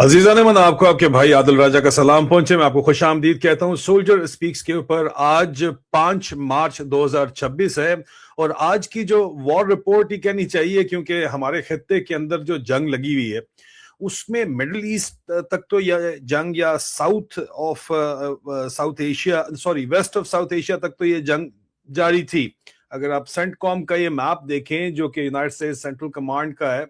अजीजा ने मन आपको आपके भाई आदिल राजा का सलाम पहुंचे। मैं आपको खुश आमदीद कहता हूं। सोल्जर स्पीक्स के ऊपर आज 5 मार्च 2026 है और आज की जो वॉर रिपोर्ट ही कहनी चाहिए, क्योंकि हमारे खित्ते के अंदर जो जंग लगी हुई है उसमें मिडिल ईस्ट तक तो यह जंग, या South Asia, sorry west of South Asia तक तो ये जंग जारी थी। अगर आप सेंटकॉम का ये मैप देखें जो कि यूनाइटेड स्टेट्स सेंट्रल कमांड का है,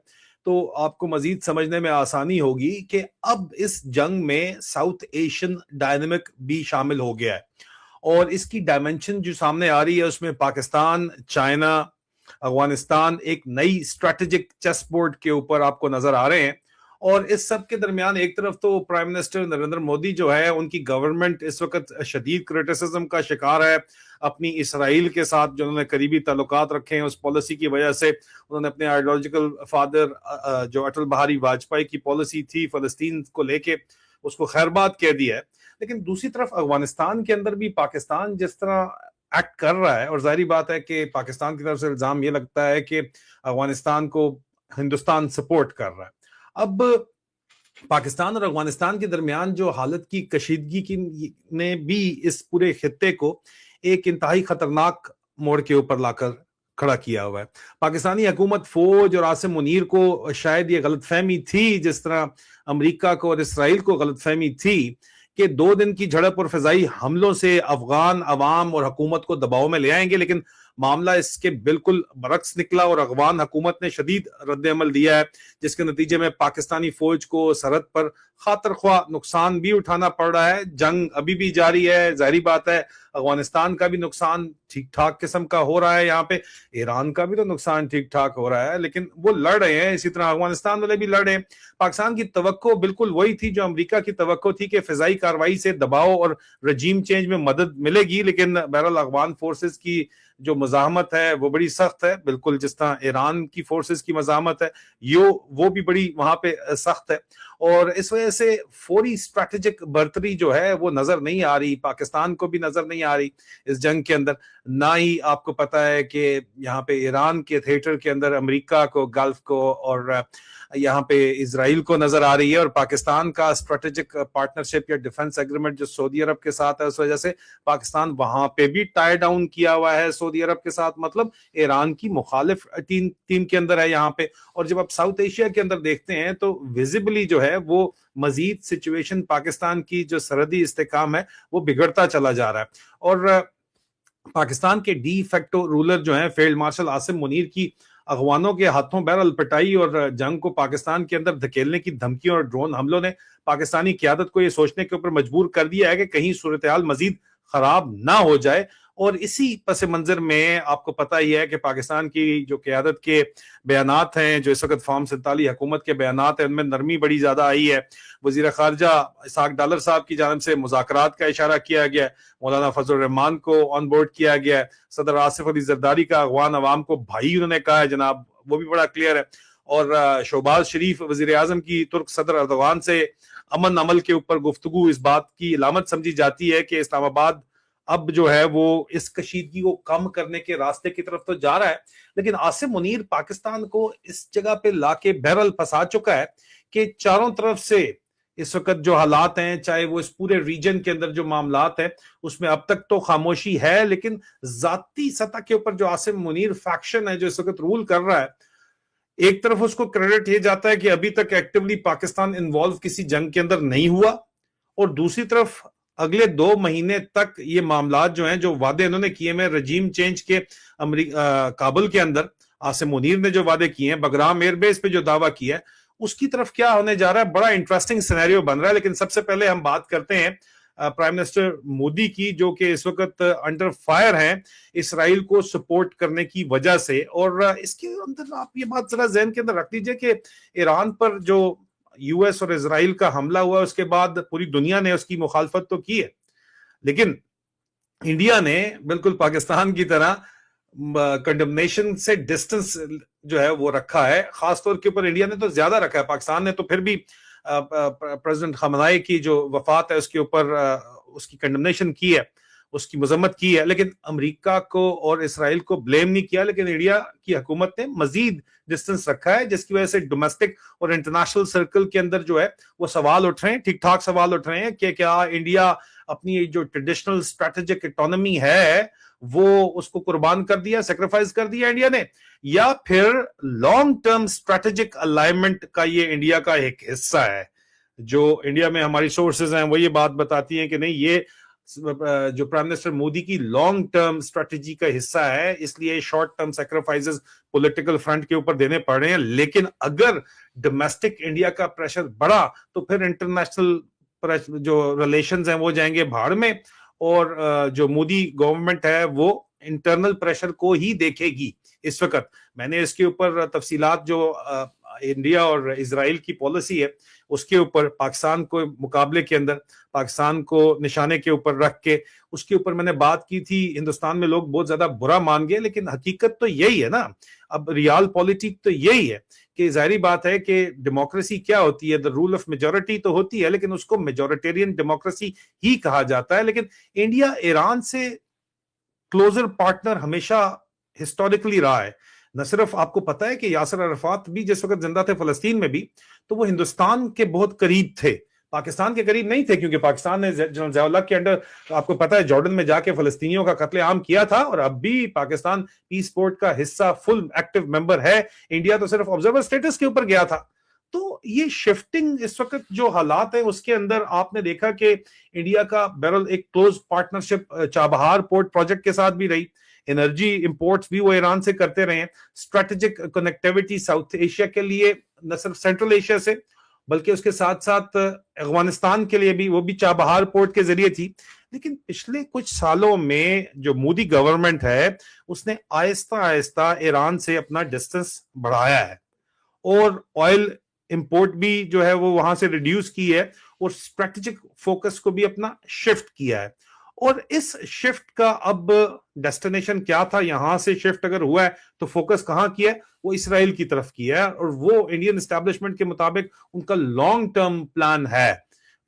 तो आपको मजीद समझने में आसानी होगी कि अब इस जंग में साउथ एशियन डायनेमिक भी शामिल हो गया है। और इसकी डायमेंशन जो सामने आ रही है उसमें पाकिस्तान, चाइना, अफगानिस्तान एक नई स्ट्रेटेजिक चेस बोर्ड के ऊपर आपको नजर आ रहे हैं। और इस सब के दरमियान एक तरफ तो प्राइम मिनिस्टर नरेंद्र मोदी जो है, उनकी गवर्नमेंट इस वक्त शदीद क्रिटिसिज्म का शिकार है अपनी इसराइल के साथ जो उन्होंने करीबी ताल्लुकात रखे हैं उस पॉलिसी की वजह से। उन्होंने अपने आइडियोलॉजिकल फादर जो अटल बिहारी वाजपेयी की पॉलिसी थी फलस्तीन को लेके, उसको खैरबाद कह दिया है। लेकिन दूसरी तरफ अफगानिस्तान के अंदर भी पाकिस्तान जिस तरह एक्ट कर रहा है, और जाहिर बात है कि पाकिस्तान की तरफ से इल्जाम ये लगता है कि अफगानिस्तान को हिंदुस्तान सपोर्ट कर रहा है। अब पाकिस्तान और अफगानिस्तान के दरमियान जो हालत की कशीदगी की ने भी इस पूरे खित्ते को एक इंतहाई खतरनाक मोड़ के ऊपर लाकर खड़ा किया हुआ है। पाकिस्तानी हुकूमत, फौज और आसिम मुनीर को शायद ये गलतफहमी थी, जिस तरह अमेरिका को और इसराइल को गलतफहमी थी कि 2 दिन की झड़प और फिजाई हमलों से अफगान अवाम और हुकूमत को दबाव में ले आएंगे, लेकिन मामला इसके बिल्कुल बरक्स निकला और अफगान हुकूमत ने शदीद रद्द-ए-अमल दिया है, जिसके नतीजे में पाकिस्तानी फौज को सरहद पर खातर ख्वाह नुकसान भी उठाना पड़ रहा है। जंग अभी भी जारी है। जाहिर बात है अफगानिस्तान का भी नुकसान ठीक ठाक किस्म का हो रहा है, यहाँ पे ईरान का भी तो नुकसान ठीक ठाक हो रहा है, लेकिन वो लड़ रहे हैं, इसी तरह अफगानिस्तान वाले भी लड़ रहे हैं। पाकिस्तान की तवक्को बिल्कुल वही थी जो अमेरिका की तवक्को थी कि फिजाई कार्रवाई से दबाव और रजीम चेंज में मदद मिलेगी, लेकिन बहरहाल अफगान फोर्सेस की जो मज़ाहमत है वो बड़ी सख्त है, बिल्कुल जिस तरह ईरान की फोर्सेस की मज़ाहमत है वो भी बड़ी वहां पे सख्त है। और इस वजह से फौरी स्ट्रैटेजिक बर्तरी जो है वो नजर नहीं आ रही, पाकिस्तान को भी नजर नहीं आ रही इस जंग के अंदर। ना ही आपको पता है कि यहाँ पे ईरान के थिएटर के अंदर अमेरिका को, गल्फ को और यहाँ पे इसराइल को नजर आ रही है। और पाकिस्तान का स्ट्रेटेजिक पार्टनरशिप या डिफेंस एग्रीमेंट जो सऊदी अरब के साथ है, उस वजह से पाकिस्तान वहां पे भी टाई डाउन किया हुआ है सऊदी अरब के साथ, मतलब ईरान की मुखालिफ टीम के अंदर है यहाँ पे। और जब आप साउथ एशिया के अंदर देखते हैं तो विजिबली जो है वो मजीद सिचुएशन पाकिस्तान की जो सरहदी इस्तेकाम है वो बिगड़ता चला जा रहा है। और पाकिस्तान के डी फैक्टो रूलर जो है फील्ड मार्शल आसिम मुनीर की अगवानों के हाथों बहरहाल पिटाई और जंग को पाकिस्तान के अंदर धकेलने की धमकियों और ड्रोन हमलों ने पाकिस्तानी क़यादत को यह सोचने के ऊपर मजबूर कर दिया है कि कहीं सूरत हाल मजीद खराब ना हो जाए। और इसी पस मंजर में आपको पता ही है कि पाकिस्तान की जो क़यादत के बयानात हैं, जो इस वक्त फॉर्म 47 हुकूमत के बयानात हैं, उनमें नरमी बड़ी ज्यादा आई है। वजीर खारजा इसहाक डालर साहब की जानब से मुज़ाकरात का इशारा किया गया है, मौलाना फजल रहमान को ऑन बोर्ड किया गया है, सदर आसिफ अली जरदारी का अफगान अवाम को भाई उन्होंने कहा है जनाब, वो भी बड़ा क्लियर है। और शहबाज शरीफ वजीर आजम की तुर्क सदर अर्दवान से अमन अमल के ऊपर गुफ्तगू इस बात की अलामत समझी जाती है कि इस्लामाबाद अब जो है वो इस कशीदगी को कम करने के रास्ते की तरफ तो जा रहा है। लेकिन आसिम मुनीर पाकिस्तान को इस जगह पे लाके बहरहाल फंसा चुका है कि चारों तरफ से इस वक्त जो हालात हैं, चाहे वो इस पूरे रीजन के अंदर जो मामलात है उसमें अब तक तो खामोशी है, लेकिन जाती सतह के ऊपर जो आसिम मुनीर फैक्शन है जो इस वक्त रूल कर रहा है, एक तरफ उसको क्रेडिट ये जाता है कि अभी तक एक्टिवली पाकिस्तान इन्वॉल्व किसी जंग के अंदर नहीं हुआ, और दूसरी तरफ अगले 2 महीने तक ये मामलात जो हैं, जो वादे इन्होंने किए हैं रजीम चेंज के काबुल के अंदर, आसिम मुनीर ने जो वादे किए हैं, बगराम एयरबेस पे जो दावा किया है, उसकी तरफ क्या होने जा रहा है, बड़ा इंटरेस्टिंग सिनेरियो बन रहा है। लेकिन सबसे पहले हम बात करते हैं प्राइम मिनिस्टर मोदी की, जो कि इस वक्त अंडर फायर हैं इसराइल को सपोर्ट करने की वजह से। और इसके अंदर आप ये बात जरा जहन के अंदर रख लीजिए कि ईरान पर जो यूएस और इसराइल का हमला हुआ उसके बाद पूरी दुनिया ने उसकी मुखालफत तो की है, लेकिन इंडिया ने बिल्कुल पाकिस्तान की तरह कंडेमनेशन से डिस्टेंस जो है वो रखा है। खासतौर के ऊपर इंडिया ने तो ज्यादा रखा है, पाकिस्तान ने तो फिर भी प्रेसिडेंट खamenei की जो वफात है उसके ऊपर उसकी कंडेमनेशन की है। उसकी मजम्मत की है, लेकिन अमेरिका को और इसराइल को ब्लेम नहीं किया, लेकिन इंडिया की हुकूमत ने मजीद डिस्टेंस रखा है, जिसकी वजह से डोमेस्टिक और इंटरनेशनल सर्कल के अंदर जो है वो सवाल उठ रहे हैं, ठीक ठाक सवाल उठ रहे हैं कि क्या इंडिया अपनी जो ट्रेडिशनल स्ट्रेटेजिक इकोनॉमी है वो उसको कुर्बान कर दिया, सेक्रीफाइस कर दिया इंडिया ने, या फिर लॉन्ग टर्म स्ट्रेटेजिक अलाइनमेंट का ये इंडिया का एक हिस्सा है। जो इंडिया में हमारी सोर्सेज हैं वो ये बात बताती हैं कि नहीं, ये जो प्राइम मिनिस्टर मोदी की लॉन्ग टर्म स्ट्रेटेजी का हिस्सा है, इसलिए short term sacrifices political front के ऊपर देने पड़ रहे हैं। लेकिन अगर डोमेस्टिक इंडिया का प्रेशर बढ़ा तो फिर इंटरनेशनल जो रिलेशंस हैं वो जाएंगे भाड़ में, और जो मोदी गवर्नमेंट है वो इंटरनल प्रेशर को ही देखेगी। इस वक्त मैंने इसके ऊपर तफसीलात जो इंडिया और इजराइल की पॉलिसी है उसके ऊपर, पाकिस्तान को मुकाबले के अंदर पाकिस्तान को निशाने के ऊपर रख के उसके ऊपर मैंने बात की थी। हिंदुस्तान में लोग बहुत ज्यादा बुरा मान गए, लेकिन हकीकत तो यही है ना, अब रियल पॉलिटिक तो यही है कि जाहिर बात है कि डेमोक्रेसी क्या होती है, द रूल ऑफ मेजोरिटी तो होती है, लेकिन उसको मेजोरिटेरियन डेमोक्रेसी ही कहा जाता है। लेकिन इंडिया ईरान से क्लोजर पार्टनर हमेशा हिस्टोरिकली रहा है। न सिर्फ आपको पता है कि यासर अरफात भी जिस वक्त जिंदा थे फलस्तीन में भी, तो वो हिंदुस्तान के बहुत करीब थे, पाकिस्तान के करीब नहीं थे, क्योंकि पाकिस्तान ने जनरल ज़ियाउल्लाह के अंडर, आपको पता है, जॉर्डन में जाके फलस्तीनियों का कत्लेआम किया था, और अब भी पाकिस्तान पीस पोर्ट का हिस्सा फुल एक्टिव मेंबर है। इंडिया तो सिर्फ ऑब्जर्वर स्टेटस के ऊपर गया था। तो ये शिफ्टिंग इस वक्त जो हालात है उसके अंदर आपने देखा कि इंडिया का बहरहाल एक close partnership Chabahar port project के साथ भी रही, एनर्जी इंपोर्ट्स भी वो ईरान से करते रहे हैं, स्ट्रेटेजिक कनेक्टिविटी साउथ एशिया के लिए, न सिर्फ सेंट्रल एशिया से बल्कि उसके साथ साथ अफगानिस्तान के लिए भी, वो भी चाबहार पोर्ट के जरिए थी। लेकिन पिछले कुछ सालों में जो मोदी गवर्नमेंट है उसने आहिस्ता आहिस्ता ईरान से अपना डिस्टेंस बढ़ाया है, और ऑयल इंपोर्ट भी जो है वो वहां से रिड्यूस की है, और स्ट्रेटेजिक फोकस को भी अपना शिफ्ट किया है। और इस शिफ्ट का अब डेस्टिनेशन क्या था, यहां से शिफ्ट अगर हुआ है तो फोकस कहां किया है, वो इसराइल की तरफ किया है, और वो इंडियन एस्टैब्लिशमेंट के मुताबिक उनका लॉन्ग टर्म प्लान है,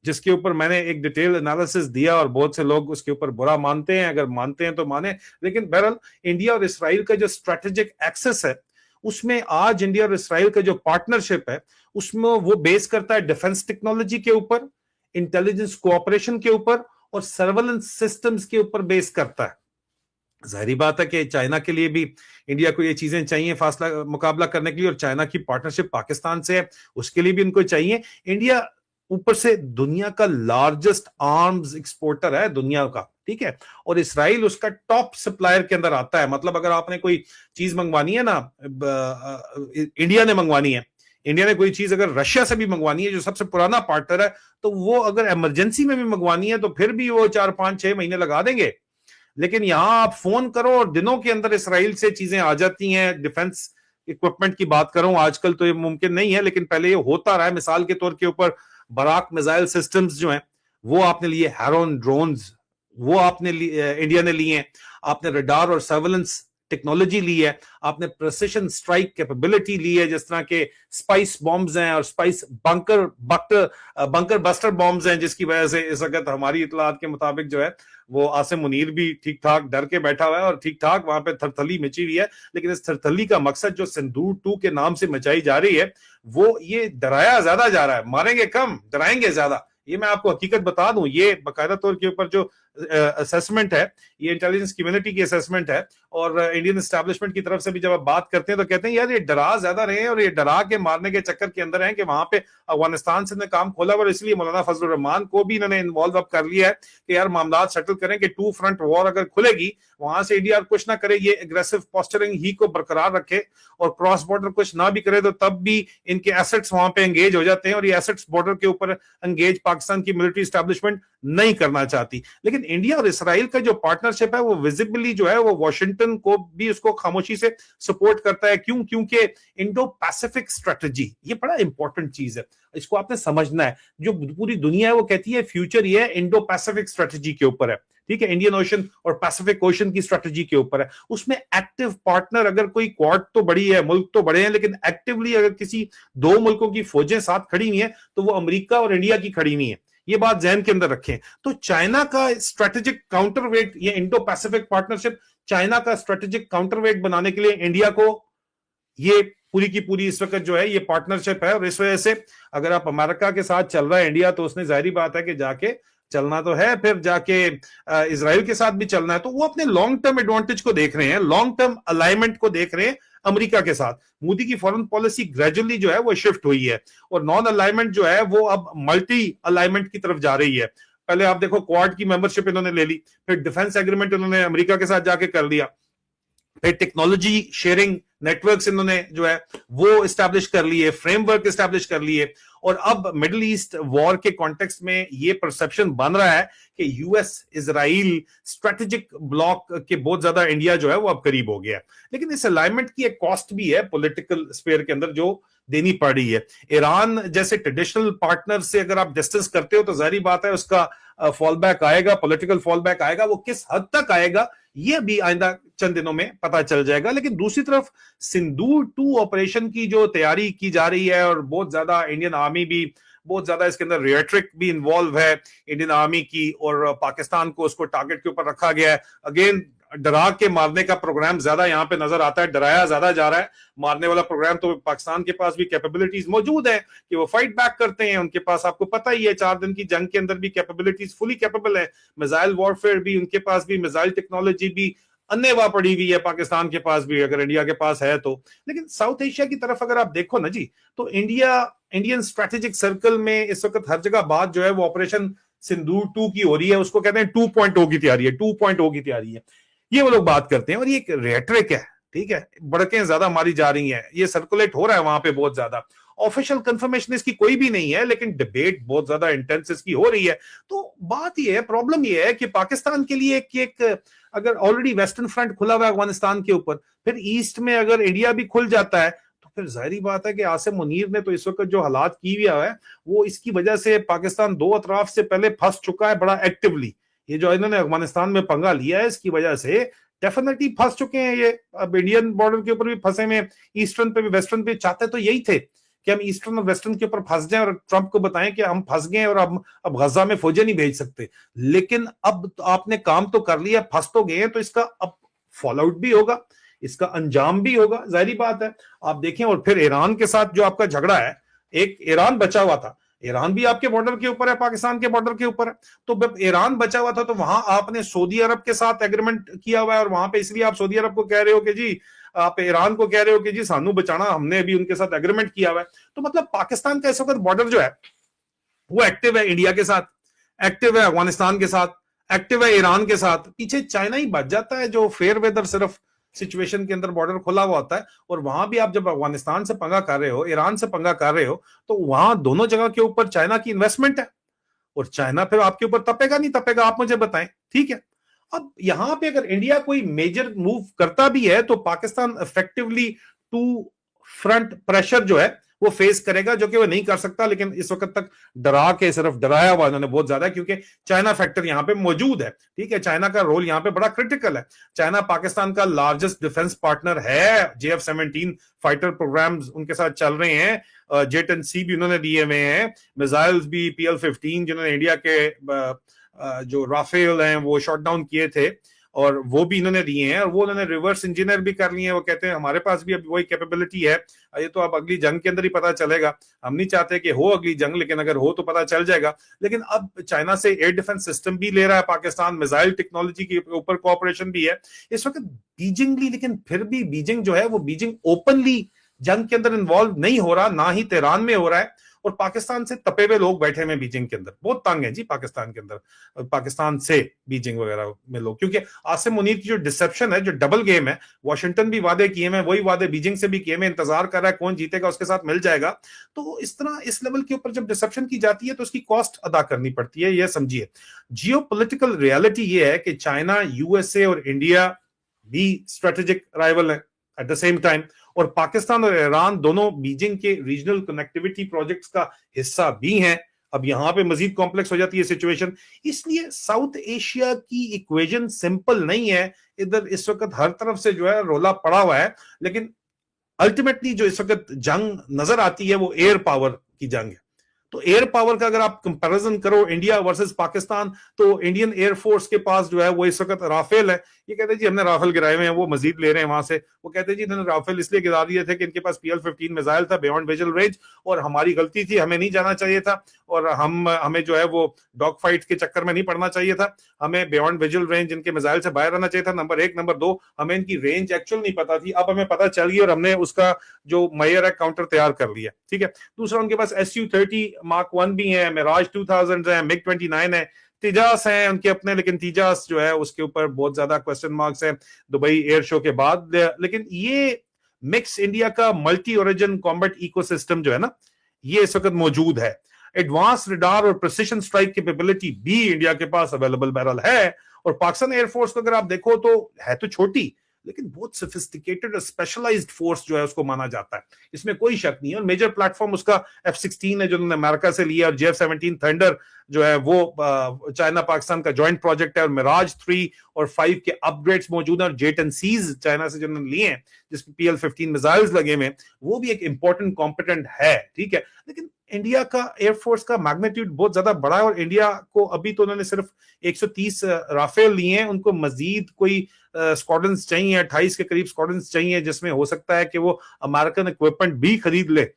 जिसके ऊपर मैंने एक डिटेल एनालिसिस दिया, और बहुत से लोग उसके ऊपर बुरा मानते हैं, अगर मानते हैं तो माने। लेकिन बहरहाल इंडिया और इसराइल का जो स्ट्रेटेजिक एक्सेस है उसमें आज इंडिया और इसराइल का जो पार्टनरशिप है उसमें वो बेस करता है डिफेंस टेक्नोलॉजी के ऊपर, इंटेलिजेंस कोऑपरेशन के ऊपर, और सर्वेलेंस सिस्टम्स के ऊपर बेस करता है। जाहिर बात है कि चाइना के लिए भी इंडिया को ये चीजें चाहिए फासला मुकाबला करने के लिए, और चाइना की पार्टनरशिप पाकिस्तान से है उसके लिए भी उनको चाहिए। इंडिया ऊपर से दुनिया का लार्जेस्ट आर्म्स एक्सपोर्टर है दुनिया का, ठीक है, और इसराइल उसका टॉप सप्लायर के अंदर आता है। मतलब अगर आपने कोई चीज मंगवानी है ना, इंडिया ने मंगवानी है, इंडिया ने कोई चीज अगर रशिया से भी मंगवानी है जो सबसे पुराना पार्टनर है, तो वो अगर इमरजेंसी में भी मंगवानी है तो फिर भी वो 4-5-6 महीने लगा देंगे। लेकिन यहां आप फोन करो और दिनों के अंदर इसराइल से चीजें आ जाती हैं। डिफेंस इक्विपमेंट की बात करूं, आजकल तो ये मुमकिन नहीं है, लेकिन पहले ये होता रहा है। मिसाल के तौर के ऊपर बराक मिसाइल सिस्टम्स जो हैं वो आपने लिए, हैरोन ड्रोन्स वो आपने इंडिया ने लिए हैं, आपने रडार और सर्वेलेंस टेक्नोलॉजी ली है, आपने प्रिसिशन स्ट्राइक कैपेबिलिटी ली है, जिस तरह के स्पाइस बॉम्ब्स हैं और स्पाइस बंकर बस्टर बॉम्ब्स हैं, जिसकी वजह से इस वक्त हमारी इतलात के मुताबिक जो है वो आसिम मुनीर भी ठीक ठाक डर के बैठा हुआ है और ठीक ठाक वहां पे थरथली मची हुई है। लेकिन इस थरथली का मकसद जो सिंदूर 2 के नाम से मचाई जा रही है, वो ये डराया ज्यादा जा रहा है, मारेंगे कम डराएंगे ज्यादा। ये मैं आपको हकीकत बता दूं, ये बाकायदा तौर के ऊपर जो असेसमेंट है, ये इंटेलिजेंस कम्युनिटी की असेसमेंट है, और इंडियन एस्टैब्लिशमेंट की तरफ से भी जब आप बात करते हैं तो कहते हैं यार ये डरा ज्यादा रहे हैं, और ये डरा के मारने के चक्कर के अंदर हैं कि वहां पे अफगानिस्तान से काम खोला हुआ, इसलिए मौलाना फजलुर रहमान को भी इन्होंने इन्वॉल्व अप कर लिया है कि यार मामला सेटल करें कि 2 फ्रंट वॉर अगर खुलेगी वहां से इंडिया कुछ ना करे, ये एग्रेसिव पोस्चरिंग ही को बरकरार रखे, और क्रॉस बॉर्डर कुछ ना भी करे तो तब भी इनके एसेट्स वहां पे एंगेज हो जाते हैं, और ये एसेट्स बॉर्डर के ऊपर एंगेज पाकिस्तान की मिलिट्री एस्टैब्लिशमेंट नहीं करना चाहती। लेकिन इंडिया और इसराइल का जो पार्टनरशिप है वो विजिबली जो है वो वॉशिंगटन को भी उसको खामोशी से सपोर्ट करता है। क्यों? क्योंकि इंडो पैसिफिक स्ट्रेटजी ये बड़ा इंपॉर्टेंट चीज है, इसको आपने समझना है। जो पूरी दुनिया है वो कहती है फ्यूचर ये इंडो पैसिफिक स्ट्रेटजी के ऊपर है, ठीक है, इंडियन ओशन और पैसिफिक ओशन की स्ट्रेटजी के ऊपर है। उसमें एक्टिव पार्टनर अगर कोई, क्वाड तो बड़ी है, मुल्क तो बड़े हैं, लेकिन एक्टिवली अगर किसी 2 मुल्कों की फौजें साथ खड़ी हुई हैं तो वो अमेरिका और इंडिया की खड़ी हुई है। ये बात जहन के अंदर रखें। तो चाइना का स्ट्रेटेजिक काउंटरवेट, ये इंडो पैसिफिक पार्टनरशिप चाइना का स्ट्रेटेजिक काउंटरवेट बनाने के लिए इंडिया को ये पूरी की पूरी इस वक्त जो है ये पार्टनरशिप है। और इस वजह से अगर आप अमेरिका के साथ चल रहा है इंडिया, तो उसने जाहिर बात है कि जाके चलना तो है, फिर जाके इजराइल के साथ भी चलना है। तो वो अपने लॉन्ग टर्म एडवांटेज को देख रहे हैं, लॉन्ग टर्म अलाइनमेंट को देख रहे हैं अमेरिका के साथ। मोदी की फॉरेन पॉलिसी ग्रेजुअली जो है वो शिफ्ट हुई है और नॉन अलाइनमेंट जो है वो अब मल्टी अलाइनमेंट की तरफ जा रही है। पहले आप देखो क्वाड की मेंबरशिप इन्होंने ले ली, फिर डिफेंस एग्रीमेंट इन्होंने अमेरिका के साथ जाके कर लिया, फिर टेक्नोलॉजी शेयरिंग नेटवर्क्स इन्होंने जो है वो इस्टेब्लिश कर लिए, फ्रेमवर्क इस्टेब्लिश कर लिए। और अब मिडिल ईस्ट वॉर के कॉन्टेक्स्ट में ये परसेप्शन बन रहा है कि यूएस इजराइल स्ट्रेटेजिक ब्लॉक के बहुत ज्यादा इंडिया जो है वो अब करीब हो गया है। लेकिन इस अलाइनमेंट की एक कॉस्ट भी है पॉलिटिकल स्फीयर के अंदर जो देनी पड़ रही है। ईरान जैसे ट्रेडिशनल पार्टनर से अगर आप डिस्टेंस करते हो तो जाहिर बात है उसका फॉल बैक आएगा, पॉलिटिकल फॉल बैक आएगा। वो किस हद तक आएगा ये भी आइंदा चंद दिनों में पता चल जाएगा। लेकिन दूसरी तरफ सिंदूर 2 ऑपरेशन की जो तैयारी की जा रही है और बहुत ज्यादा इंडियन आर्मी भी बहुत ज्यादा इसके अंदर रियट्रिक भी इन्वॉल्व है इंडियन आर्मी की, और पाकिस्तान को उसको टारगेट के ऊपर रखा गया है। अगेन डरा के मारने का प्रोग्राम ज्यादा यहां पे नजर आता है, डराया ज्यादा जा रहा है, मारने वाला प्रोग्राम। तो पाकिस्तान के पास भी कैपेबिलिटीज मौजूद है कि वो फाइट बैक करते हैं। उनके पास आपको पता ही है 4 दिन की जंग के अंदर भी कैपेबिलिटीज फुली कैपेबल है। मिसाइल वॉरफेयर भी उनके पास भी, मिसाइल टेक्नोलॉजी भी अन्नेवा पड़ी हुई है पाकिस्तान के पास भी, अगर इंडिया के पास है तो। लेकिन साउथ एशिया की तरफ अगर आप देखो ना जी, तो इंडियन स्ट्रेटेजिक सर्कल में इस वक्त हर जगह बात जो है वो ऑपरेशन सिंदूर 2 की हो रही है। उसको कहते हैं 2.0 की तैयारी है, 2.0 की तैयारी है, ये वो लोग बात करते हैं। और ये एक रेटरिक है, ठीक है, बड़कें ज्यादा मारी जा रही हैं, ये सर्कुलेट हो रहा है वहां पे बहुत ज्यादा। ऑफिशियल कंफर्मेशन इसकी कोई भी नहीं है, लेकिन डिबेट बहुत ज्यादा इंटेंस इसकी हो रही है। तो बात ये है, प्रॉब्लम ये है कि पाकिस्तान के लिए एक अगर ऑलरेडी वेस्टर्न फ्रंट खुला हुआ है अफगानिस्तान के ऊपर, फिर ईस्ट में अगर इंडिया भी खुल जाता है तो फिर जाहिर बात है कि आसिम मुनीर ने तो इस वक्त जो हालात की हुआ है वो इसकी वजह से पाकिस्तान 2 अतराफ से पहले फंस चुका है बड़ा एक्टिवली। ये जो इन्होंने अफगानिस्तान में पंगा लिया है इसकी वजह से डेफिनेटली फंस चुके हैं ये। अब इंडियन बॉर्डर के ऊपर भी फंसे में, ईस्टर्न पे भी वेस्टर्न पे, चाहते तो यही थे कि हम ईस्टर्न और वेस्टर्न के ऊपर फंस जाएं और ट्रंप को बताएं कि हम फंस गए और अब गजा में फौजें नहीं भेज सकते। लेकिन अब तो आपने काम तो कर लिया, फंस तो गए, तो इसका अब फॉल आउट भी होगा, इसका अंजाम भी होगा, जाहिर बात है। आप देखें, और फिर ईरान के साथ जो आपका झगड़ा है, एक ईरान बचा हुआ था, ईरान भी आपके बॉर्डर के ऊपर है, पाकिस्तान के बॉर्डर के ऊपर है। तो जब ईरान बचा हुआ था तो वहां आपने सऊदी अरब के साथ एग्रीमेंट किया हुआ है, और वहां पे इसलिए आप सऊदी अरब को कह रहे हो कि जी, आप ईरान को कह रहे हो कि जी सानू बचाना, हमने भी उनके साथ एग्रीमेंट किया हुआ है। तो मतलब पाकिस्तान का इस वक्त बॉर्डर जो है वो एक्टिव है इंडिया के साथ, एक्टिव है अफगानिस्तान के साथ, एक्टिव है ईरान के साथ। पीछे चाइना ही बच जाता है जो फेयर वेदर सिर्फ सिचुएशन के अंदर बॉर्डर खुला हुआ होता है। और वहां भी आप जब अफगानिस्तान से पंगा कर रहे हो, ईरान से पंगा कर रहे हो, तो वहां दोनों जगह के ऊपर चाइना की इन्वेस्टमेंट है, और चाइना फिर आपके ऊपर तपेगा नहीं तपेगा, आप मुझे बताएं, ठीक है। अब यहां पे अगर इंडिया कोई मेजर मूव करता भी है तो पाकिस्तान इफेक्टिवली 2 फ्रंट प्रेशर जो है वो फेस करेगा, जो कि वो नहीं कर सकता। लेकिन इस वक्त तक डरा के सिर्फ डराया हुआ उन्होंने बहुत ज्यादा, क्योंकि चाइना फैक्टर यहां पे मौजूद है, ठीक है। चाइना का रोल यहां पे बड़ा क्रिटिकल है। चाइना पाकिस्तान का लार्जेस्ट डिफेंस पार्टनर है, JF-17 फाइटर प्रोग्राम्स उनके साथ चल रहे हैं, J-10C भी उन्होंने दिए हुए हैं, मिसाइल्स भी, PL-15 जिन्होंने इंडिया के जो राफेल हैं वो शॉट डाउन किए थे, और वो भी इन्होंने दिए हैं, और वो उन्होंने रिवर्स इंजीनियर भी कर लिए हैं। वो कहते हैं हमारे पास भी अभी वही कैपेबिलिटी है, ये तो अब अगली जंग के अंदर ही पता चलेगा। हम नहीं चाहते कि हो अगली जंग, लेकिन अगर हो तो पता चल जाएगा। लेकिन अब चाइना से एयर डिफेंस सिस्टम भी ले रहा है पाकिस्तान, मिसाइल टेक्नोलॉजी के ऊपर कोऑपरेशन भी है इस वक्त बीजिंगली। लेकिन फिर भी बीजिंग जो है वो बीजिंग ओपनली जंग के अंदर इन्वॉल्व नहीं हो रहा, ना ही तेहरान में हो रहा है। और पाकिस्तान से तपे हुए लोग बैठे हुए बीजिंग के अंदर, बहुत तंग है जी पाकिस्तान के अंदर, पाकिस्तान से बीजिंग वगैरह में लोग, क्योंकि आसिम मुनीर की जो डिसेप्शन है, जो डबल गेम है, वॉशिंगटन भी वादे किए हैं, वही वादे बीजिंग से भी किए हैं, इंतजार कर रहा है कौन जीतेगा उसके साथ मिल जाएगा। तो इस तरह इस लेवल के ऊपर जब डिसेप्शन की जाती है तो उसकी कॉस्ट अदा करनी पड़ती है, यह समझिए। जियो पोलिटिकल रियलिटी यह है कि चाइना, USA और इंडिया भी स्ट्रेटेजिक राइवल है एट द सेम टाइम, और पाकिस्तान और ईरान दोनों बीजिंग के रीजनल कनेक्टिविटी प्रोजेक्ट्स का हिस्सा भी हैं। अब यहां पे मजीद कॉम्प्लेक्स हो जाती है सिचुएशन। इसलिए साउथ एशिया की इक्वेशन सिंपल नहीं है। इधर इस वक्त हर तरफ से जो है रोला पड़ा हुआ है, लेकिन अल्टीमेटली जो इस वक्त जंग नजर आती है वो एयर पावर की जंग है। तो एयर पावर का अगर आप कंपैरिजन करो इंडिया वर्सेस पाकिस्तान, तो इंडियन एयरफोर्स के पास जो है वो इस वक्त राफेल है। ये कहते हैं जी हमने राफेल गिराए हुए हैं, वो मजीद ले रहे हैं वहां से। वो कहते हैं जी इन्होंने राफेल इसलिए गिरा दिए थे कि इनके पास PL-15 मिसाइल था बियॉन्ड विजुअल रेंज, और हमारी गलती थी, हमें नहीं जाना चाहिए था, और हमें जो है वो डॉग फाइट के चक्कर में नहीं पड़ना चाहिए था, हमें बियॉन्ड विजुअल रेंज इनके मिसाइल से बाहर रहना चाहिए था। नंबर एक। नंबर दो, हमें इनकी रेंज एक्चुअल नहीं पता थी, अब हमें पता चल गई और हमने उसका जो मेयर है काउंटर तैयार कर लिया। ठीक है। दूसरा, उनके पास Su-30 Mark 1 भी है, मिराज 2000 है, MiG-29 है, तेजास हैं उनके अपने, लेकिन तेजास जो है उसके ऊपर बहुत ज्यादा क्वेश्चन मार्क्स हैं दुबई एयर शो के बाद। लेकिन ये मिक्स इंडिया का मल्टी ओरिजिन कॉम्बैट इकोसिस्टम जो है ना, ये इस वक्त मौजूद है। एडवांस रडार और प्रिसिशन स्ट्राइक कैपेबिलिटी भी इंडिया के पास अवेलेबल बहरहाल है। और पाकिस्तान एयरफोर्स को अगर आप देखो तो है तो छोटी, लेकिन बहुत सोफिस्टिकेटेड और स्पेशलाइज्ड फोर्स जो है उसको माना जाता है, इसमें कोई शक नहीं है। और मेजर प्लेटफॉर्म उसका F-16 है जो उन्होंने अमेरिका से लिया, और JF-17 थंडर जो है वो चाइना पाकिस्तान का जॉइंट प्रोजेक्ट है, और मिराज 3 और 5 के अपग्रेड्स मौजूद हैं, और J-10Cs चाइना से जो उन्होंने लिए हैं जिसमें PL-15 मिसाइल्स लगे हुए हैं, वो भी एक इंपॉर्टेंट कॉम्पिटेंट है। ठीक है। लेकिन इंडिया का एयरफोर्स का मैग्नीट्यूड बहुत ज्यादा बड़ा है, और इंडिया को अभी तो उन्होंने सिर्फ 130 राफेल लिए हैं, उनको मजीद कोई स्क्वाड्रन्स चाहिए, 28 के करीब स्क्वाड्रन्स चाहिए, जिसमें हो सकता है कि वो अमेरिकन इक्विपमेंट भी खरीद ले।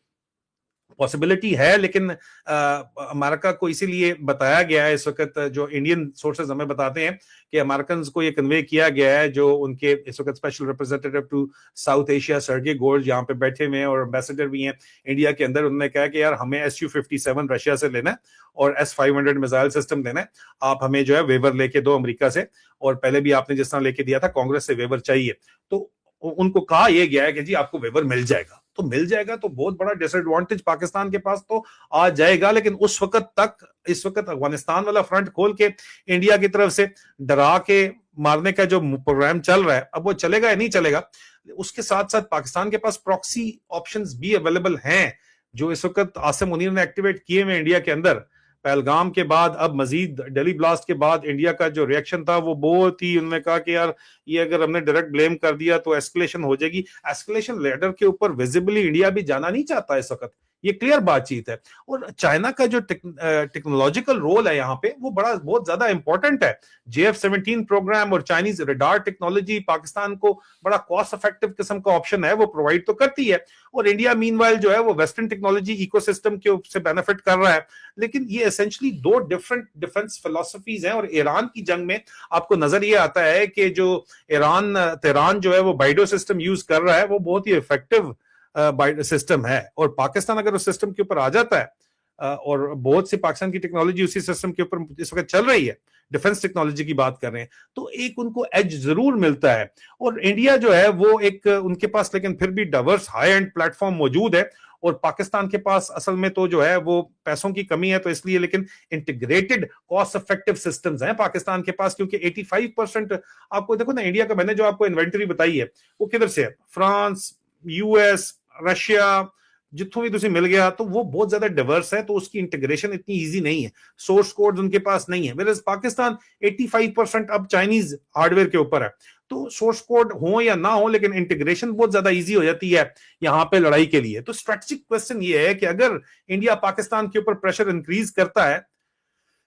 पॉसिबिलिटी है, लेकिन अमेरिका को इसीलिए बताया गया है इस वक्त, जो इंडियन सोर्सेज हमें बताते हैं कि अमेरिकन को ये कन्वे किया गया है, जो उनके इस वक्त special representative to South Asia Sergio Gor यहाँ पे बैठे हुए हैं और एम्बेसडर भी हैं इंडिया के अंदर। उन्होंने कहा कि यार हमें Su-57 रशिया से लेना है और S-500 मिसाइल सिस्टम देना है, आप हमें जो है वेवर लेके दो अमेरिका से, और पहले भी आपने जिस तरह लेके दिया था कांग्रेस से वेवर चाहिए। तो उनको कहा यह गया है कि जी आपको वेवर मिल जाएगा। तो मिल जाएगा तो बहुत बड़ा डिसएडवांटेज पाकिस्तान के पास तो आ जाएगा, लेकिन उस वक्त तक, इस वक्त अफगानिस्तान वाला फ्रंट खोल के इंडिया की तरफ से डरा के मारने का जो प्रोग्राम चल रहा है, अब वो चलेगा या नहीं चलेगा। उसके साथ साथ पाकिस्तान के पास प्रॉक्सी ऑप्शंस भी अवेलेबल हैं, जो इस वक्त आसिम मुनीर ने एक्टिवेट किए हुए इंडिया के अंदर। पहलगाम के बाद, अब मजीद दिल्ली ब्लास्ट के बाद इंडिया का जो रिएक्शन था वो बहुत ही, उन्होंने कहा कि यार ये अगर हमने डायरेक्ट ब्लेम कर दिया तो एस्केलेशन हो जाएगी। एस्केलेशन लेडर के ऊपर विजिबली इंडिया भी जाना नहीं चाहता इस वक्त, ये क्लियर बातचीत है। और चाइना का जो टेक्नोलॉजिकल रोल है यहाँ पे वो बहुत ज्यादा इंपॉर्टेंट है। JF-17 प्रोग्राम और चाइनीज रडार टेक्नोलॉजी पाकिस्तान को बड़ा कॉस्ट इफेक्टिव किस्म का ऑप्शन है, वो प्रोवाइड तो करती है। और इंडिया मीनवाइल जो है वो वेस्टर्न टेक्नोलॉजी इकोसिस्टम के से बेनिफिट कर रहा है। लेकिन ये एसेंशियली दो डिफरेंट डिफेंस फिलॉसफीज हैं। और ईरान की जंग में आपको नजर ये आता है कि जो तेहरान जो है वो बाइडो सिस्टम यूज कर रहा है, वो बहुत ही इफेक्टिव सिस्टम है। और पाकिस्तान अगर उस सिस्टम के ऊपर आ जाता है, और बहुत सी पाकिस्तान की टेक्नोलॉजी उसी सिस्टम के ऊपर इस वक्त चल रही है, डिफेंस टेक्नोलॉजी की बात कर रहे हैं, तो एक उनको एज जरूर मिलता है। और इंडिया जो है वो एक उनके पास लेकिन फिर भी डाइवर्स हाई एंड प्लेटफॉर्म मौजूद है, और पाकिस्तान के पास असल में तो जो है वो पैसों की कमी है तो इसलिए, लेकिन इंटीग्रेटेड कॉस्ट इफेक्टिव सिस्टम्स हैं पाकिस्तान के पास। क्योंकि 85% आपको देखो ना, इंडिया का मैंने जो आपको इन्वेंटरी बताई है वो किधर से है, फ्रांस, US, रशिया, जितों भी तुझे मिल गया, तो वो बहुत ज्यादा डिवर्स है, तो उसकी इंटीग्रेशन इतनी इजी नहीं है, सोर्स कोड उनके पास नहीं है। वेरएज पाकिस्तान 85% अब चाइनीज हार्डवेयर के ऊपर है, तो सोर्स कोड हो या ना हो, लेकिन इंटीग्रेशन बहुत ज्यादा इजी हो जाती है यहाँ पे लड़ाई के लिए। तो स्ट्रेटेजिक क्वेश्चन ये है कि अगर इंडिया पाकिस्तान के ऊपर प्रेशर इंक्रीज करता है,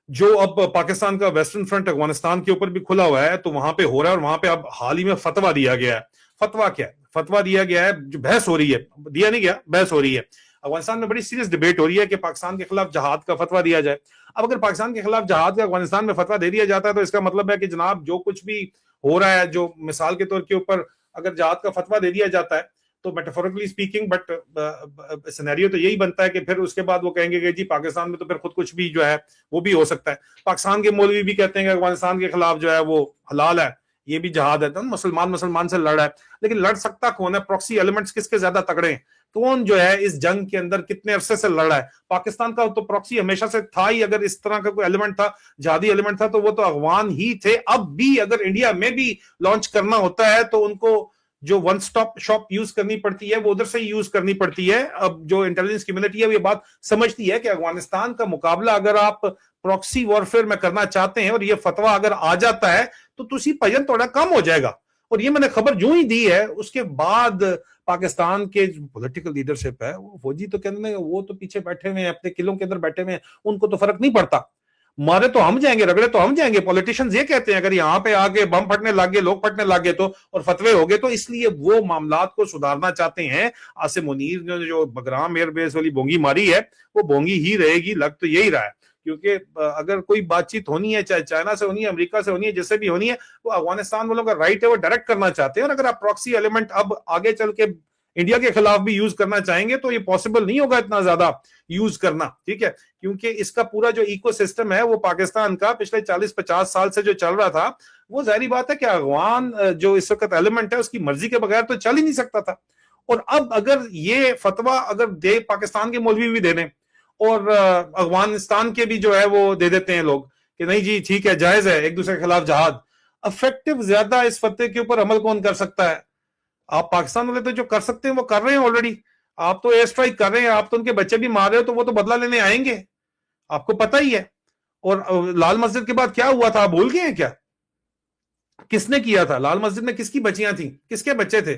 जो अब पाकिस्तान का वेस्टर्न फ्रंट अफगानिस्तान के ऊपर भी खुला हुआ है, तो वहां पे हो रहा है, और वहां पे अब हाल ही में फतवा दिया गया है। फतवा क्या है? फतवा दिया गया है, जो बहस हो रही है, दिया नहीं गया, बहस हो रही है। अफगानिस्तान में बड़ी सीरियस डिबेट हो रही है कि पाकिस्तान के खिलाफ जहाद का फतवा दिया जाए। अब अगर पाकिस्तान के खिलाफ जहाद का अफगानिस्तान में फतवा दे दिया जाता है, तो इसका मतलब है कि जनाब जो कुछ भी हो रहा है, जो मिसाल के तौर के ऊपर अगर जहाद का फतवा दे दिया जाता है, तो मेटाफोरिकली स्पीकिंग, बट सिनेरियो तो यही बनता है कि फिर उसके बाद वो कहेंगे कि जी पाकिस्तान में तो फिर खुद कुछ भी जो है वो भी हो सकता है। पाकिस्तान के मौलवी भी कहते हैं कि अफगानिस्तान के खिलाफ जो है वो हलाल है, ये भी जहाद है, तो मुसलमान से लड़ रहा है। लेकिन लड़ सकता कौन है? प्रॉक्सी एलिमेंट्स किसके ज्यादा तगड़े हैं? कौन जो है इस जंग के अंदर कितने अरसे से लड़ रहा है? पाकिस्तान का तो प्रॉक्सी हमेशा से था ही। अगर इस तरह का कोई एलिमेंट था, जिहादी एलिमेंट था, तो वो तो अफगान ही थे। अब भी अगर इंडिया में भी लॉन्च करना होता है तो उनको जो वन स्टॉप शॉप यूज करनी पड़ती है वो उधर से ही यूज करनी पड़ती है। अब जो इंटेलिजेंस कम्युनिटी है वो ये बात समझती है कि अफगानिस्तान का मुकाबला अगर आप प्रॉक्सी वॉरफेयर में करना चाहते हैं और ये फतवा अगर आ जाता है तो तुसी भजन थोड़ा कम हो जाएगा। और ये मैंने खबर जो ही दी है उसके बाद पाकिस्तान के पॉलिटिकल लीडरशिप है, वो फौजी तो कहने वो तो पीछे बैठे हुए हैं, अपने किलों के अंदर बैठे हुए हैं, उनको तो फर्क नहीं पड़ता, मारे तो हम जाएंगे, रगड़े तो हम जाएंगे। पॉलिटिशियंस ये कहते हैं अगर यहाँ पे आके बम फटने लग गए, लोग फटने लग गए तो, और फतवे हो गए तो, इसलिए वो मामलात को सुधारना चाहते हैं। आसिम मुनीर ने जो बगराम एयरबेस वाली बोंगी मारी है, वो बोंगी ही रहेगी, लग तो यही रहा है। क्योंकि अगर कोई बातचीत होनी है, चाहे चाइना से होनी है, अमेरिका से होनी है, जिससे भी होनी है, वो अफगानिस्तान वालों का राइट है, वो डायरेक्ट करना चाहते हैं। और अगर आप प्रॉक्सी एलिमेंट अब आगे चल के इंडिया के खिलाफ भी यूज करना चाहेंगे तो ये पॉसिबल नहीं होगा इतना ज्यादा यूज करना, ठीक है, क्योंकि इसका पूरा जो इकोसिस्टम है वो पाकिस्तान का पिछले 40-50 साल से जो चल रहा था, वो जाहिर बात है कि अफगान जो इस वक्त एलिमेंट है उसकी मर्जी के बगैर तो चल ही नहीं सकता था। और अब अगर ये फतवा अगर दे पाकिस्तान के मौलवी भी दे दें और अफगानिस्तान के भी जो है वो दे देते हैं लोग कि नहीं जी ठीक है, जायज है एक दूसरे के खिलाफ जहाद, अफेक्टिव ज्यादा इस फतवे के ऊपर अमल कौन कर सकता है? आप पाकिस्तान वाले तो जो कर सकते हैं वो कर रहे हैं ऑलरेडी। आप तो एयर स्ट्राइक कर रहे हैं, आप तो उनके बच्चे भी मार रहे हो, तो वो तो बदला लेने आएंगे, आपको पता ही है। और लाल मस्जिद के बाद क्या हुआ था, आप भूल गए हैं क्या? किसने किया था? लाल मस्जिद में किसकी बच्चियां थी, किसके बच्चे थे?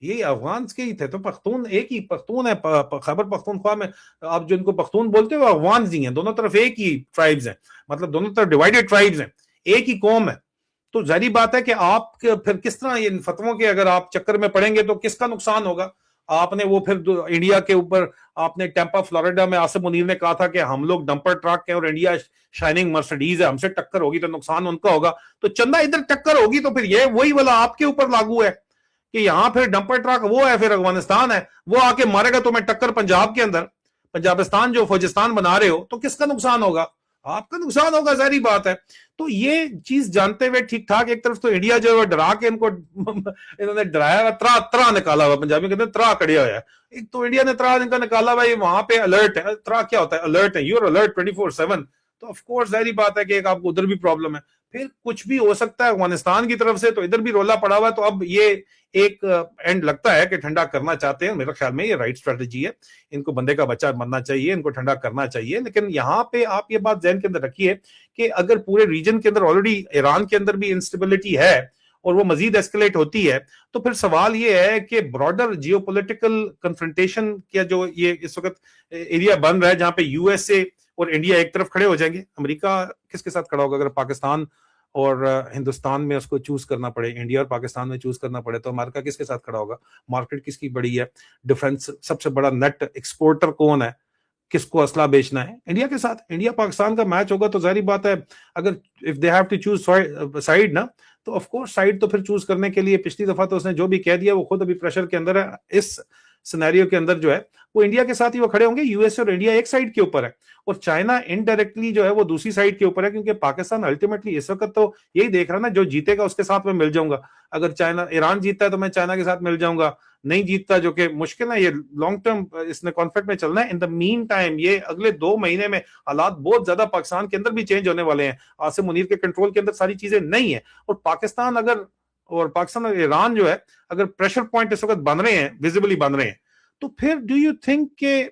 ये अफगान के ही थे। तो पख्तून एक ही पख्तून है, खैबर पख्तूनख्वा में आप जिनको पख्तून बोलते हो अफगान ही हैं, दोनों तरफ एक ही ट्राइब्स हैं, मतलब दोनों तरफ डिवाइडेड ट्राइब्स हैं, एक ही कौम है। तो जारी बात है कि आप फिर किस तरह इन फतवों के अगर आप चक्कर में पड़ेंगे तो किसका नुकसान होगा? आपने वो फिर इंडिया के ऊपर आपने टेम्पा फ्लोरिडा में आसिम मुनीर ने कहा था कि हम लोग डंपर ट्रक है और इंडिया शाइनिंग मर्सिडीज है, हमसे टक्कर होगी तो नुकसान उनका होगा। तो चंदा इधर टक्कर होगी तो फिर ये वही वाला आपके ऊपर लागू है कि यहां फिर डंपर ट्रक वो है, फिर अफगानिस्तान है, वो आके मारेगा तुम्हें टक्कर पंजाब के अंदर, पंजाबिस्तान जो फौजिस्तान बना रहे हो, तो किसका नुकसान होगा? आपका नुकसान होगा, सारी बात है। तो ये चीज जानते हुए ठीक ठाक एक तरफ तो इंडिया जो है डरा के इनको इन्होंने डराया, त्रा त्रा निकाला हुआ, पंजाबी कहते हैं त्रा कड़िया हुआ है। एक तो इंडिया ने त्रा इनका निकाला हुआ, वहां पे अलर्ट है। त्रा क्या होता है? अलर्ट है, यूर अलर्ट 24/7। तो ऑफकोर्स जाहिर बात है कि एक आपको उधर भी प्रॉब्लम है, फिर कुछ भी हो सकता है अफगानिस्तान की तरफ से, तो इधर भी रोला पड़ा हुआ है। तो अब ये एक एंड लगता है कि ठंडा करना चाहते हैं, मेरे ख्याल में ये राइट स्ट्रेटेजी है। इनको बंदे का बच्चा बनना चाहिए, इनको ठंडा करना चाहिए। लेकिन यहाँ पे आप ये बात ध्यान के अंदर रखिए कि अगर पूरे रीजन के अंदर ऑलरेडी ईरान के अंदर भी इंस्टेबिलिटी है और वो मजीद एस्केलेट होती है, तो फिर सवाल ये है कि ब्रॉडर जियोपॉलिटिकल कन्फ्रंटेशन का जो ये इस वक्त एरिया बन रहा है, जहां पे यूएसए और इंडिया एक तरफ खड़े हो जाएंगे, अमेरिका किसके साथ खड़ा होगा? अगर पाकिस्तान और हिंदुस्तान में उसको चूज करना पड़े, इंडिया और पाकिस्तान में चूज करना पड़े, तो अमेरिका किसके साथ खड़ा होगा? मार्केट किसकी बड़ी है? डिफेंस सबसे बड़ा नेट एक्सपोर्टर कौन है? किसको असला बेचना है? इंडिया के साथ। इंडिया पाकिस्तान का मैच होगा तो जाहिर बात है, अगर if they have to choose side ना, तो ऑफ कोर्स साइड तो फिर चूज करने के लिए पिछली दफा तो उसने जो भी कह दिया, वो खुद अभी प्रेशर के अंदर है। इस सिनेरियो के अंदर जो है वो इंडिया के साथ ही वो खड़े होंगे। यूएसए और इंडिया एक साइड के ऊपर है और चाइना इनडायरेक्टली जो है वो दूसरी साइड के ऊपर है, क्योंकि पाकिस्तान अल्टीमेटली इस वक्त तो यही देख रहा है ना, जो जीतेगा उसके साथ में मिल जाऊंगा। अगर चाइना ईरान जीतता है तो मैं चाइना के साथ मिल जाऊंगा, नहीं जीतता जो कि मुश्किल है, ये लॉन्ग टर्म इसने कॉन्फ्लिक्ट में चलना है। इन द मीन टाइम ये अगले 2 महीने में हालात बहुत ज्यादा पाकिस्तान के अंदर भी चेंज होने वाले हैं। आसिम मुनीर के कंट्रोल के अंदर सारी चीजें नहीं है, और पाकिस्तान और ईरान जो है अगर प्रेशर पॉइंट इस वक्त बन रहे हैं, विजिबली बन रहे हैं, तो फिर डू यू थिंक के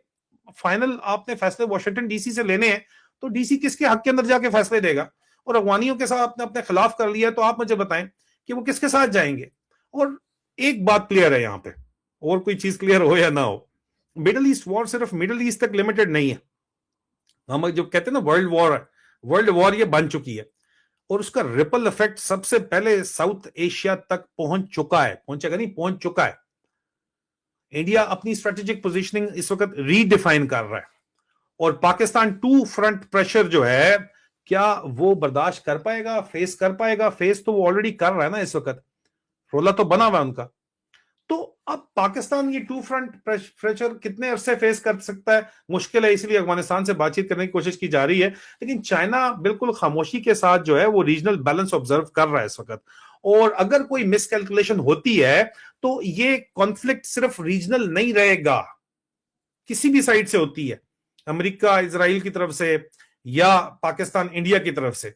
फाइनल आपने फैसले वॉशिंगटन डीसी से लेने हैं, तो डीसी किसके हक के अंदर जाके फैसले देगा? और अफगानियों के साथ आपने अपने खिलाफ कर लिया, तो आप मुझे बताएं कि वो किसके साथ जाएंगे? और एक बात क्लियर है यहाँ पे, और कोई चीज क्लियर हो या ना हो, मिडिल ईस्ट वॉर सिर्फ मिडिल ईस्ट तक लिमिटेड नहीं है। हम जो कहते हैं ना वर्ल्ड वॉर है, वर्ल्ड वॉर ये बन चुकी है, और उसका रिपल इफेक्ट सबसे पहले साउथ एशिया तक पहुंच चुका है, पहुंचेगा नहीं, पहुंच चुका है। इंडिया अपनी स्ट्रेटेजिक पोजीशनिंग इस वक्त रीडिफाइन कर रहा है, और पाकिस्तान 2 फ्रंट प्रेशर जो है, क्या वो बर्दाश्त कर पाएगा, फेस कर पाएगा? फेस तो वो ऑलरेडी कर रहा है ना, इस वक्त रोला तो बना हुआ है उनका। तो अब पाकिस्तान ये 2 फ्रंट प्रेशर कितने अरसे फेस कर सकता है? मुश्किल है, इसलिए अफगानिस्तान से बातचीत करने की कोशिश की जा रही है। लेकिन चाइना बिल्कुल खामोशी के साथ जो है वो रीजनल बैलेंस ऑब्जर्व कर रहा है इस वक्त, और अगर कोई मिसकैलकुलेशन होती है तो ये कॉन्फ्लिक्ट सिर्फ रीजनल नहीं रहेगा, किसी भी साइड से होती है, अमेरिका इजराइल की तरफ से या पाकिस्तान इंडिया की तरफ से,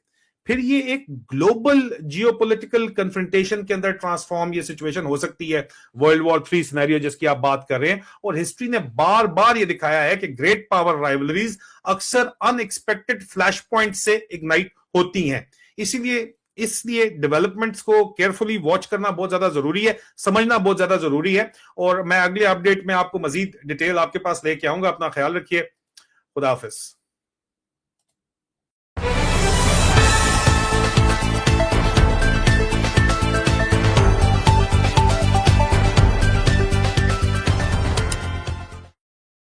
फिर ये एक ग्लोबल जियोपॉलिटिकल कन्फ्रंटेशन के अंदर ट्रांसफॉर्म ये सिचुएशन हो सकती है, वर्ल्ड वॉर 3 सिनेरियो जिसकी आप बात कर रहे हैं। और हिस्ट्री ने बार बार ये दिखाया है कि ग्रेट पावर राइवलरीज अक्सर अनएक्सपेक्टेड फ्लैश पॉइंट से इग्नाइट होती हैं। इसीलिए इसलिए डेवलपमेंट्स को केयरफुली वॉच करना बहुत ज्यादा जरूरी है, समझना बहुत ज्यादा जरूरी है। और मैं अगले अपडेट में आपको मजीद डिटेल आपके पास लेके आऊंगा। अपना ख्याल रखिए। खुदा हाफिज।